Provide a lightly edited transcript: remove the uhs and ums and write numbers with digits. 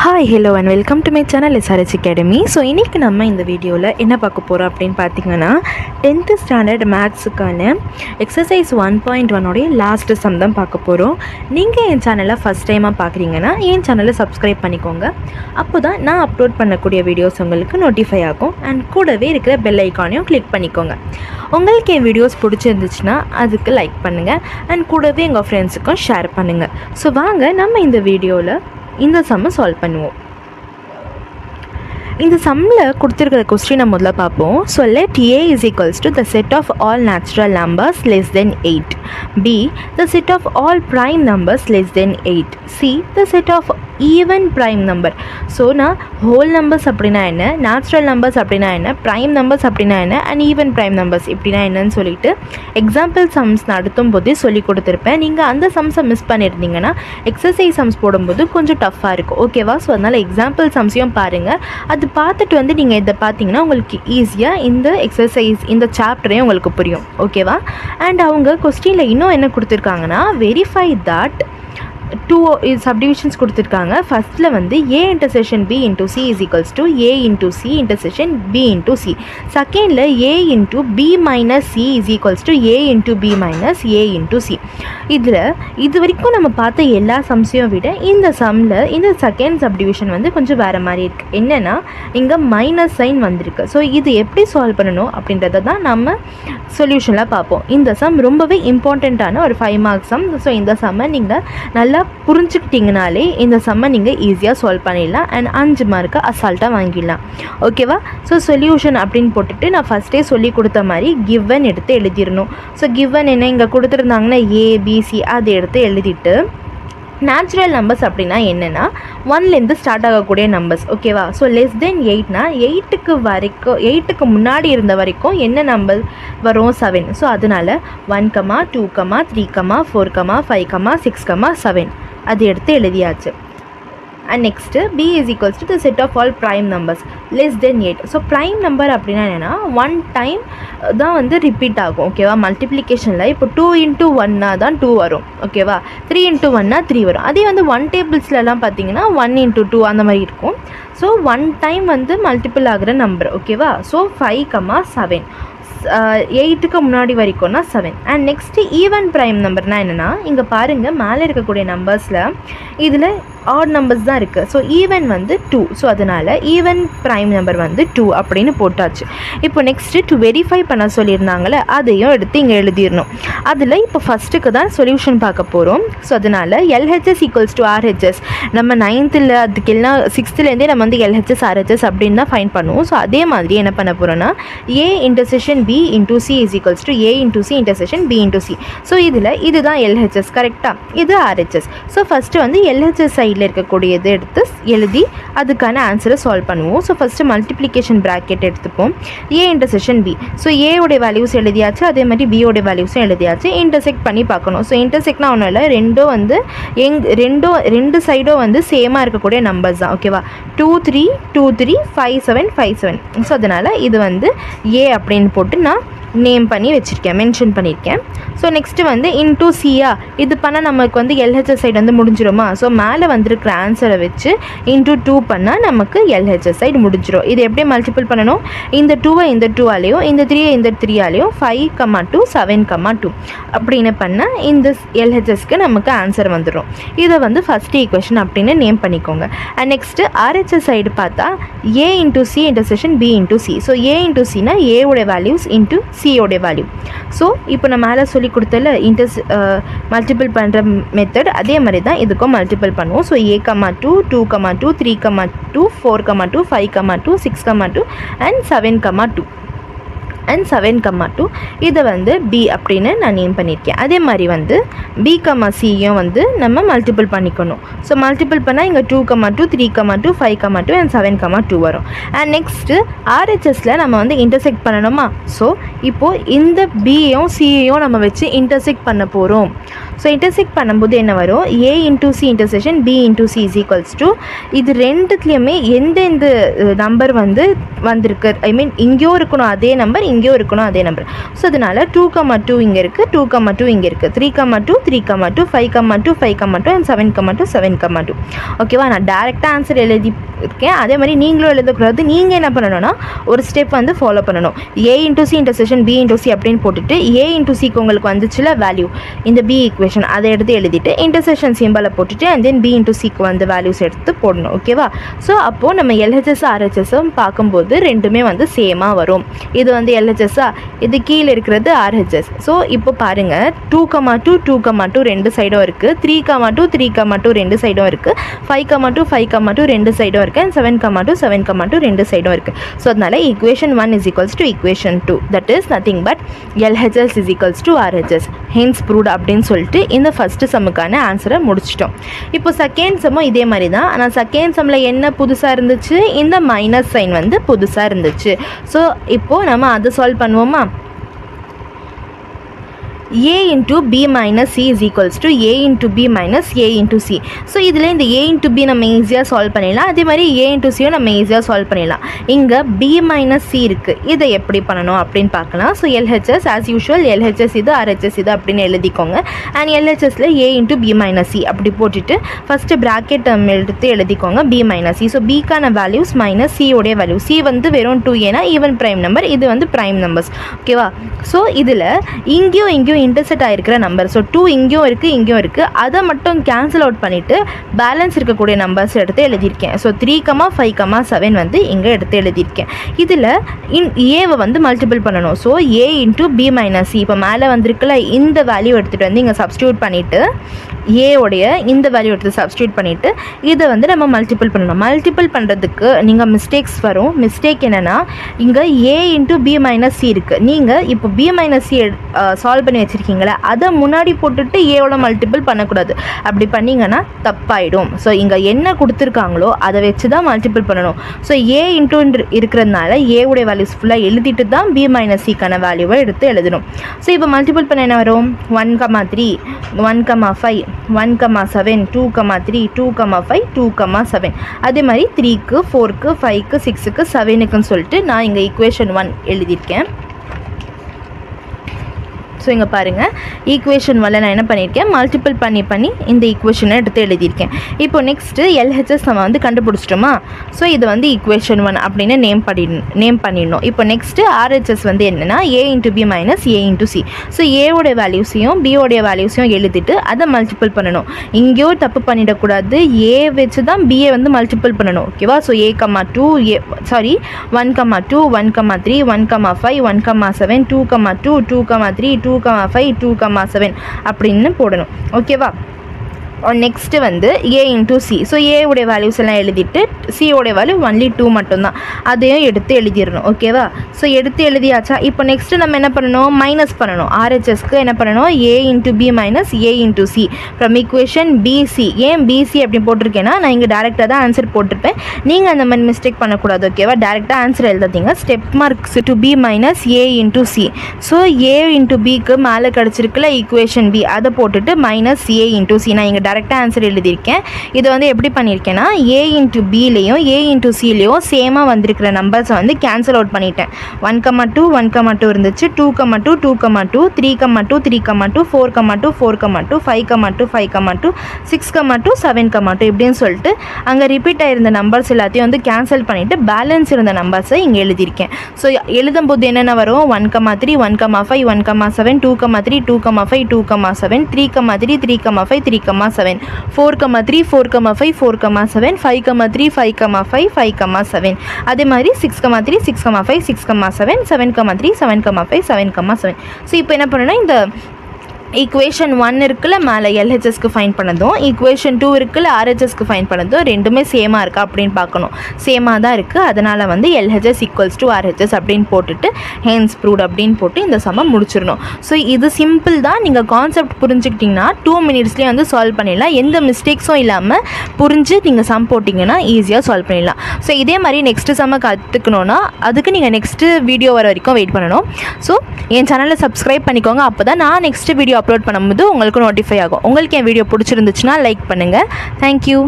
Hi hello and welcome to my channel SRH academy. So இன்றைக்கி நம்ம இந்த வீடியோவில் என்ன பார்க்க போகிறோம் அப்படின்னு பார்த்தீங்கன்னா 10th ஸ்டாண்டர்ட் மேத்ஸுக்கான எக்ஸசைஸ் 1.1 லாஸ்ட்டு சம் தான் பார்க்க போகிறோம். நீங்கள் என் சேனலை ஃபஸ்ட் டைமாக பார்க்குறீங்கன்னா என் சேனலை சப்ஸ்கிரைப் பண்ணிக்கோங்க. அப்போ தான் நான் அப்லோட் பண்ணக்கூடிய வீடியோஸ் உங்களுக்கு நோட்டிஃபை ஆகும். அண்ட் கூடவே இருக்கிற பெல் ஐக்கானையும் கிளிக் பண்ணிக்கோங்க. உங்களுக்கு என் வீடியோஸ் பிடிச்சிருந்துச்சுன்னா அதுக்கு லைக் பண்ணுங்கள் அண்ட் கூடவே எங்கள் ஃப்ரெண்ட்ஸுக்கும் ஷேர் பண்ணுங்கள். ஸோ வாங்க நம்ம இந்த வீடியோவில் இந்த சம்மை சால்வ் பண்ணுவோம். இந்த சம்மில் கொடுத்துருக்கிற கொஸ்டினை முதல்ல பார்ப்போம். So let A is equals to the set of all natural numbers less than 8, B the set of all prime numbers less than 8, C the set of even prime number. So நான் whole numbers அப்படின்னா என்ன, natural numbers அப்படின்னா என்ன, prime numbers அப்படின்னா என்ன, and even prime numbers இப்படின்னா என்னன்னு சொல்லிட்டு எக்ஸாம்பிள் சம்ஸ் நடத்தும் போதே சொல்லி கொடுத்துருப்பேன். நீங்கள் அந்த சம்ஸை மிஸ் பண்ணியிருந்தீங்கன்னா எக்ஸசைஸ் சம்ஸ் போடும்போது கொஞ்சம் டஃப்பாக இருக்கும், ஓகேவா? ஸோ அதனால் எக்ஸாம்பிள் சம்ஸையும் பாருங்கள். அது பார்த்துட்டு நீங்கள் இதை பார்த்தீங்கன்னா உங்களுக்கு ஈஸியாக இந்த எக்ஸசைஸ் இந்த சாப்டரே உங்களுக்கு புரியும், ஓகேவா? அண்ட் அவங்க கொஸ்டினில் இன்னும் என்ன கொடுத்துருக்காங்கன்னா வெரிஃபை தட் டூ சப்டிவிஷன்ஸ் கொடுத்துருக்காங்க. ஃபஸ்ட்டில் A intersection B into C is equals to A into C intersection B into C. செகண்டில் A into B minus C is equals to A into B minus A into C. இதில் இது வரைக்கும் நம்ம பார்த்த எல்லா சம்ஸையும் விட இந்த சம்மில் இந்த செகண்ட் சப்டிவிஷன் கொஞ்சம் வேறு மாதிரி இருக்குது. என்னென்னா இங்கே மைனஸ் சைன் வந்திருக்கு. ஸோ இது எப்படி சால்வ் பண்ணணும் அப்படின்றத தான் நம்ம சொல்யூஷனில் பார்ப்போம். இந்த சம் ரொம்பவே இம்பார்ட்டண்ட்டான ஒரு 5 மார்க்ஸ் சம். ஸோ இந்த சம்மை நீங்கள் நல்லா புரிஞ்சுக்கிட்டிங்கனாலே இந்த சம்மை நீங்கள் ஈஸியாக சால்வ் பண்ணிடலாம் அண்ட் 5 மார்க்கை அசால்ட்டாக வாங்கிடலாம், ஓகேவா? ஸோ சொல்யூஷன் அப்படின்னு போட்டுட்டு நான் ஃபஸ்ட்டே சொல்லி கொடுத்த மாதிரி கிவன் எடுத்து எழுதிடணும். ஸோ கிவன் என்ன இங்கே கொடுத்துருந்தாங்கன்னா ABC அதை எடுத்து எழுதிட்டு நேச்சுரல் நம்பர்ஸ் அப்படின்னா என்னென்னா 1லேருந்து ஸ்டார்ட் ஆகக்கூடிய நம்பர்ஸ், ஓகேவா? ஸோ லெஸ் தென் 8னா 8க்கு முன்னாடி இருந்த வரைக்கும் என்ன நம்பர் வரும்? 7. ஸோ அதனால் 1, 2, 3, 4, 5, 6, 7 அது எடுத்து எழுதியாச்சு. And next B is equals to the set of all prime numbers less than 8. So prime number அப்படின்னா என்னென்னா 1 டைம் தான் ரிப்பீட் ஆகும், ஓகேவா? மல்டிப்ளிகேஷனில் இப்போ 2 இன்ட்டு 1னா தான் 2 வரும், ஓகேவா? 3 இன்ட்டு 1னா 3 வரும். அதே 1 டேபிள்ஸ்லலாம் பார்த்தீங்கன்னா 1 இன்ட்டு 2 அந்த மாதிரி இருக்கும். ஸோ 1 டைம் மல்டிபிள் ஆகிற நம்பர், ஓகேவா? ஸோ 5, 7 8க்கு முன்னாடி வரைக்கும்னா 7. அண்ட் நெக்ஸ்ட்டு ஈவன் ப்ரைம் நம்பர்னால் என்னென்னா இங்கே பாருங்கள் மேலே இருக்கக்கூடிய நம்பர்ஸில் இதில் ஆட் நம்பர்ஸ் தான் இருக்குது. So even 2. ஸோ அதனால் ஈவன் ப்ரைம் நம்பர் 2 அப்படின்னு போட்டாச்சு. இப்போ நெக்ஸ்ட்டு டு வெரிஃபை பண்ண சொல்லியிருந்தாங்களே அதையும் எடுத்து இங்கே எழுதிடணும். அதில் இப்போ ஃபஸ்ட்டுக்கு தான் சொல்யூஷன் பார்க்க போகிறோம். ஸோ அதனால் LHS ஈக்குவல்ஸ் டு RHS நம்ம 9th அதுக்கெல்லாம் 6th நம்ம LHS RHS அப்படின்னு தான் ஃபைன் பண்ணுவோம். ஸோ அதே மாதிரி என்ன பண்ண போகிறோன்னா A intersection B into C is equals to A into C intersection B into C. So இதில் இதுதான் LHS, கரெக்டாக? இது RHS. ஸோ ஃபஸ்ட்டு LHS சைடில் இருக்கக்கூடியது எடுத்து எழுதி அதுக்கான ஆன்சரை சால்வ் பண்ணுவோம். ஸோ ஃபஸ்ட்டு மல்டிப்ளிகேஷன் ப்ராக்கெட் எடுத்துப்போம். A intersection B. ஸோ ஏவோடைய வேல்யூஸ் எழுதியாச்சு, அதே மாதிரி பியோடைய வேல்யூஸும் எழுதியாச்சு. இன்டர்செக்ட் பண்ணி பார்க்கணும். ஸோ இன்டர்செக்ட்னா ஒன்றும் இல்லை, ரெண்டு சைடும் சேமாக இருக்கக்கூடிய நம்பர்ஸ் தான், ஓகேவா? 2, 3, 2, 3, 5, 7, 5, 7. ஸோ அதனால் இது A அப்படின்னு போட்டு நான் நேம் பண்ணி வச்சுருக்கேன், மென்ஷன் பண்ணியிருக்கேன். ஸோ நெக்ஸ்ட்டு இன்டூ சியா இது பண்ணால் நமக்கு LHS சைடு முடிஞ்சிருமா? ஸோ மேலே வந்திருக்கிற ஆன்சரை வச்சு இன்டூ 2 பண்ணால் நமக்கு LHS சைடு முடிஞ்சிடும். இது எப்படி மல்டிபிள் பண்ணணும்? இந்த 2வை இந்த 2ஆலேயும் இந்த 3யை இந்த 3ஆலேயும் 5, 2, 7, 2 அப்படின்னு பண்ணால் இந்த LHSக்கு நமக்கு ஆன்சர் வந்துடும். இதை ஃபஸ்ட் ஈக்குவேஷன் அப்படின்னு நேம் பண்ணிக்கோங்க. அண்ட் நெக்ஸ்ட்டு RHS சைடு பார்த்தா A into C intersection B into C. So A into Cனா ஏவோடைய வேல்யூஸ் இன்டூ சியோடைய வேல்யூ. ஸோ இப்போ நான் மேலே சொல்லி கொடுத்தல மல்டிபிள் பண்ணுற மெத்தட் அதே மாதிரி தான் இதுக்கும் மல்டிபிள் பண்ணுவோம். ஸோ A, 2, 2, 2, 3, 2, 4, 2, 5, 2, 6, 2 அண்ட் 7, 2 அண்ட் 7, 2 இதை B அப்படின்னு நான் நேம் பண்ணியிருக்கேன். அதே மாதிரி B, Cயும் நம்ம மல்டிபிள் பண்ணிக்கணும். ஸோ மல்டிபிள் பண்ணால் இங்கே 2, 2, 3, 2, 5, 2 அண்ட் 7, 2 வரும். அண்ட் நெக்ஸ்ட்டு RHSல நம்ம இன்டர்செக்ட் பண்ணணுமா? ஸோ இப்போது இந்த Bயும் Cயையும் நம்ம வச்சு இன்டர்செக்ட் பண்ண போகிறோம். ஸோ இன்டர்செக்ட் பண்ணும்போது என்ன வரும், A into C intersection B into C is equals to இது ரெண்டுத்துலேயுமே எந்த நம்பர் வந்திருக்கு, ஐ மீன் இங்கேயும் இருக்கணும் அதே நம்பர், இங்கேயும் இருக்கணும் அதே நம்பர். ஸோ அதனால் 2,2 இங்கே இருக்குது, 2,2 இங்கே இருக்குது, 3,2 3,2 5,2 5,2 அண்ட் 7,2 7,2. ஓகேவா, நான் டேரெக்டாக ஆன்சர் எழுதி இருக்கேன். அதே மாதிரி நீங்களும் எழுதக்கூடாது. நீங்கள் என்ன பண்ணணும்னா ஒரு ஸ்டெப் ஃபாலோ பண்ணணும். A into C intersection B into C அப்படின்னு போட்டுட்டு A into Cக்கு உங்களுக்கு வந்துச்சுல வேல்யூ, இந்த B ஈக்குவேஷன் அதை எடுத்து எழுதிட்டு இன்டர்செக்ஷன் சிம்பிளை போட்டுட்டு அண்ட் தென் B into Cக்கு வேல்யூஸ் எடுத்து போடணும். ஓகேவா, ஸோ அப்போது நம்ம LHS RHSம் பார்க்கும்போது ரெண்டுமே சேமாக வரும். இது LHSஆ, இது கீழே இருக்கிறது RHS. ஸோ இப்போ பாருங்கள் 2,2 2,2 ரெண்டு சைடும் இருக்குது, 3,2 3,2 ரெண்டு சைடும் இருக்குது, 5,2 5,2 ரெண்டு சைடும் இருக்குது, அண்ட் 7,2 7,2 ரெண்டு சைடும் இருக்குது. ஸோ அதனால் equation 1 is equals to equation 2, that is nothing but LHS is equals to RHS, hence proved அப்படின்னு சொல்லிட்டு இந்த ஃபஸ்ட்டு சம்முக்கான ஆன்சரை முடிச்சிட்டோம். இப்போ செகண்ட் சம்மும் இதே மாதிரி தான். ஆனால் செகண்ட் சம்மில் என்ன புதுசாக இருந்துச்சு, இந்த மைனஸ் சைன் புதுசாக இருந்துச்சு. ஸோ இப்போது நம்ம அதை சால்வ் பண்ணுவோமா. A into B minus C is equals to A into B minus A into C. So இதில் இந்த A into B நம்ம ஈஸியாக சால்வ் பண்ணிடலாம். அதே மாதிரி A into Cயும் நம்ம ஈஸியாக சால்வ் பண்ணிடலாம். இங்கே B minus C இருக்குது, இதை எப்படி பண்ணணும் அப்படின்னு பார்க்கலாம். So LHS as usual LHS இது RHS இது அப்படின்னு எழுதிக்கோங்க. அண்ட் LHSல A into B minus C அப்படி போட்டுட்டு ஃபஸ்ட்டு ப்ராக்கெட் எடுத்து எழுதிக்கோங்க B minus C. ஸோ Bக்கான வேல்யூஸ் மைனஸ் C உடைய வேல்யூ. C வெறும் 2 ஏன்னா ஈவன் ப்ரைம் நம்பர், இது ப்ரைம் நம்பர்ஸ். ஓகேவா, ஸோ இதில் இங்கேயும் இன்டர்செக்ட் ஆகிருக்கிற நம்பர், ஸோ 2 இங்கேயும் இருக்குது, அதை மட்டும் கேன்சல் அவுட் பண்ணிவிட்டு பேலன்ஸ் இருக்கக்கூடிய நம்பர்ஸ் எடுத்து எழுதியிருக்கேன். ஸோ 3,5,7 இங்கே எடுத்து எழுதியிருக்கேன். இதில் ஏவை மல்டிபிள் பண்ணணும். So A into B minus C, இப்போ மேலே வந்திருக்குல்ல இந்த வேல்யூ எடுத்துகிட்டு இங்கே சப்ஸ்டியூட் பண்ணிவிட்டு ஏவுடைய இந்த வேல்யூ எடுத்து சப்ஸ்டியூட் பண்ணிவிட்டு இதை நம்ம மல்டிபிள் பண்ணணும். மல்டிபிள் பண்ணுறதுக்கு நீங்கள் மிஸ்டேக்ஸ் வரும். மிஸ்டேக் என்னென்னா இங்கே A into B minus C இருக்குது. நீங்கள் இப்போ B minus C சால்வ் பண்ணி வச்சுருக்கீங்களே அதை முன்னாடி போட்டுட்டு ஏவோட மல்டிபிள் பண்ணக்கூடாது. அப்படி பண்ணிங்கன்னா தப்பாயிடும். ஸோ இங்கே என்ன கொடுத்துருக்காங்களோ அதை வச்சு தான் மல்டிபிள் பண்ணணும். ஸோ A இன்ட்டு இருக்கிறதுனால ஏவுடைய வேல்யூஸ் ஃபுல்லாக எழுதிட்டு தான் B minus Cக்கான வேல்யூவை எடுத்து எழுதணும். ஸோ இப்போ மல்டிபிள் பண்ண என்ன வரும், 1,3 1,5 1,7 2,3 2,5 2,7. அதே மாதிரி 3க்கு 4க்கு 5க்கு 6க்கு 7க்குன்னு சொல்லிட்டு நான் இங்கே equation 1 எழுதியிருக்கேன். ஸோ இங்கே பாருங்கள் ஈக்குவேஷன் 1 நான் என்ன பண்ணியிருக்கேன், மல்டிபிள் பண்ணி இந்த ஈக்குவேஷனை எடுத்து எழுதியிருக்கேன். இப்போ நெக்ஸ்ட்டு LHS நம்ம கண்டுபிடிச்சிட்டோமா. ஸோ இது ஈக்குவேஷன் 1 அப்படின்னு நேம் பண்ணிடணும். இப்போ நெக்ஸ்ட்டு RHS என்னென்னா A into B minus A into C. So ஏவோடைய வேல்யூஸையும் பியோடைய வேல்யூஸையும் எழுதிட்டு அதை மல்டிபிள் பண்ணணும். இங்கேயோ தப்பு பண்ணிடக்கூடாது, ஏ வச்சு தான் பிஏ மல்டிபிள் பண்ணணும். ஓகேவா, ஸோ A,2 1,2 1,3 1,5 1,7 2,2 2,3 2,5 2,7 அப்படின்னு போடணும். ஓகேவா, next A into C. So ஏவுடைய வேல்யூஸ் எல்லாம் எழுதிட்டு சியோடைய வேல்யூ ஒன்லி 2 மட்டும்தான், அதையும் எடுத்து எழுதிடணும். ஓகேவா, ஸோ எடுத்து எழுதியாச்சா. இப்போ நெக்ஸ்ட்டு நம்ம என்ன பண்ணணும், மைனஸ் பண்ணணும். RHSக்கு என்ன பண்ணணும், A into B minus A into C from equation BC. ஏன் BC அப்படி போட்டிருக்கேன்னா நான் இங்கே டேரெக்டாக தான் ஆன்சர் போட்டிருப்பேன். நீங்கள் அந்த மாதிரி மிஸ்டேக் பண்ணக்கூடாது. ஓகேவா, டேரெக்டாக ஆன்சர் எழுதாதீங்க. Step marks to B minus A into C. So A into Bக்கு மேலே கிடச்சிருக்குல ஈக்குவேஷன் B, அதை போட்டுட்டு மைனஸ் A into C. நான் இங்கே டேரெக்டாக ஆன்சர் எழுதியிருக்கேன். இது எப்படி பண்ணியிருக்கேன்னா A into Bலேயும் A into Cலேயும் சேமாக வந்திருக்கிற நம்பர்ஸை கேன்சல் அவுட் பண்ணிட்டேன். 1,2 1,2 இருந்துச்சு, 2,2 2,2 3,2 3,2 4,2 4,2 5,2 5,2 6,2 7,2 இப்படின்னு சொல்லிட்டு அங்கே ரிப்பீட் ஆகிருந்த நம்பர்ஸ் எல்லாத்தையும் கேன்சல் பண்ணிவிட்டு பேலன்ஸ் இருந்த நம்பர்ஸை இங்கே எழுதியிருக்கேன். ஸோ எழுதும்போது என்னென்ன வரும், 1,3 1,5 1,7 2,3 2,5 2,7 3,3 3,5 3,7 4,3 4,5 4,7 5,3 5,5 5,7 அதே மாதிரி 6,3 6,5 6,7 7,3 7,5 7,7. ஸோ இப்போ என்ன பண்ணணும், இந்த ஈக்குவேஷன் 1 இருக்குல்ல மேலே LHSக்கு ஃபைன் பண்ணதும், ஈக்குவேஷன் 2 இருக்குல்ல RHSக்கு ஃபைன் பண்ணதும் ரெண்டுமே சேமாக இருக்கா அப்படின்னு பார்க்கணும். சேமாக தான் இருக்குது. அதனால் LHS ஈக்குவல்ஸ் டு RHS அப்படின்னு போட்டுட்டு ஹென்ஸ் ப்ரூவ்ட் அப்படின்னு போட்டு இந்த சம்மை முடிச்சிடணும். ஸோ இது சிம்பிள் தான். நீங்கள் கான்செப்ட் புரிஞ்சுக்கிட்டிங்கன்னா 2 மினிட்ஸ்லேயே சால்வ் பண்ணிடலாம். எந்த மிஸ்டேக்ஸும் இல்லாமல் புரிஞ்சு நீங்கள் சம் போட்டிங்கன்னா ஈஸியாக சால்வ் பண்ணிடலாம். ஸோ இதே மாதிரி நெக்ஸ்ட்டு சம்மை கற்றுக்கணுன்னா அதுக்கு நீங்கள் நெக்ஸ்ட்டு வீடியோ வர வரைக்கும் வெயிட் பண்ணணும். ஸோ என் சேனலை சப்ஸ்கிரைப் பண்ணிக்கோங்க. அப்போ தான் நான் நெக்ஸ்ட்டு வீடியோ வீடியோ அப்லோட் பண்ணும்போது உங்களுக்கு நோட்டிஃபை ஆகும். உங்களுக்கு என் வீடியோ பிடிச்சிருந்துச்சுன்னா லைக் பண்ணுங்கள். தேங்க்யூ.